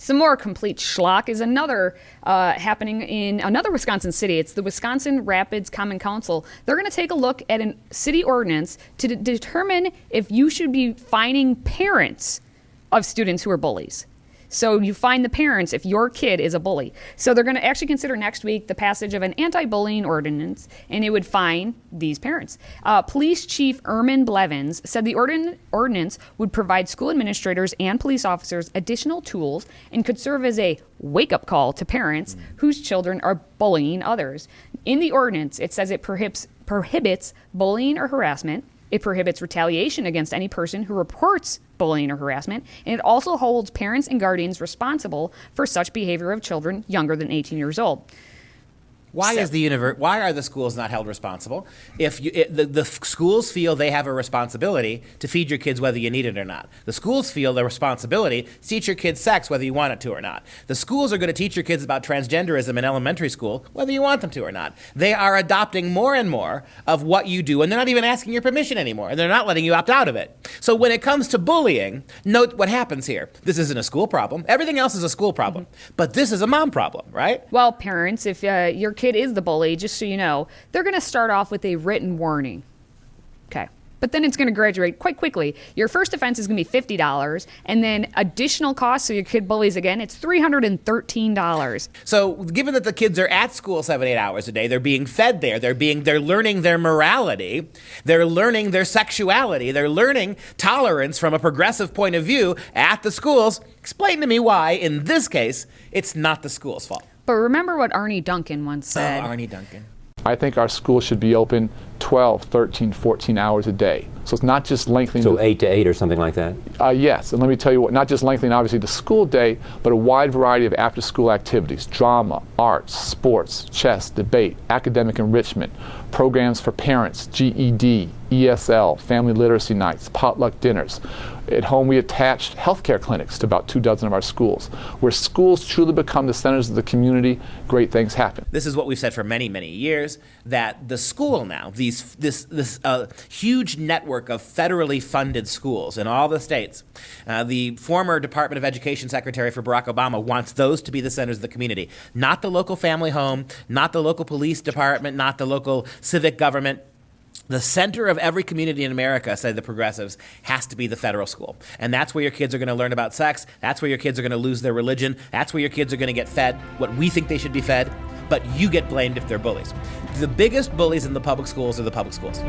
Some more complete schlock is another happening in another Wisconsin city. It's the Wisconsin Rapids Common Council. They're going to take a look at a city ordinance to determine if you should be fining parents of students who are bullies. So you fine the parents if your kid is a bully. So they're going to actually consider next week the passage of an anti-bullying ordinance, and it would fine these parents. Police Chief Ermin Blevins said the ordinance would provide school administrators and police officers additional tools and could serve as a wake-up call to parents whose children are bullying others. In the ordinance, it says it prohibits bullying or harassment. It prohibits retaliation against any person who reports bullying or harassment, and it also holds parents and guardians responsible for such behavior of children younger than 18 years old. Why are the schools not held responsible? If the schools feel they have a responsibility to feed your kids whether you need it or not. The schools feel the responsibility to teach your kids sex whether you want it to or not. The schools are going to teach your kids about transgenderism in elementary school whether you want them to or not. They are adopting more and more of what you do, and they're not even asking your permission anymore, and they're not letting you opt out of it. So when it comes to bullying, note what happens here. This isn't a school problem. Everything else is a school problem. But this is a mom problem, right? Well, parents, if your kid is the bully, just so you know, they're going to start off with a written warning. Okay. But then it's going to graduate quite quickly. Your first offense is going to be $50, and then additional costs, so your kid bullies again, it's $313. So given that the kids are at school 7-8 hours a day, they're being fed there, they're learning their morality, they're learning their sexuality, they're learning tolerance from a progressive point of view at the schools. Explain to me why, in this case, it's not the school's fault. But remember what Arne Duncan once said. Oh, Arne Duncan. I think our schools should be open 12, 13, 14 hours a day. So it's not just lengthening. So 8 to 8 or something like that? Yes, and let me tell you what, not just lengthening obviously the school day, but a wide variety of after-school activities, drama, arts, sports, chess, debate, academic enrichment, programs for parents, GED, ESL, family literacy nights, potluck dinners. At home, we attached healthcare clinics to about 24 of our schools. Where schools truly become the centers of the community, great things happen. This is what we've said for many, many years, that the school now, this huge network of federally funded schools in all the states, the former Department of Education Secretary for Barack Obama wants those to be the centers of the community, not the local family home, not the local police department, not the local civic government. The center of every community in America, say the progressives, has to be the federal school. And that's where your kids are going to learn about sex. That's where your kids are going to lose their religion. That's where your kids are going to get fed what we think they should be fed. But you get blamed if they're bullies. The biggest bullies in the public schools are the public schools.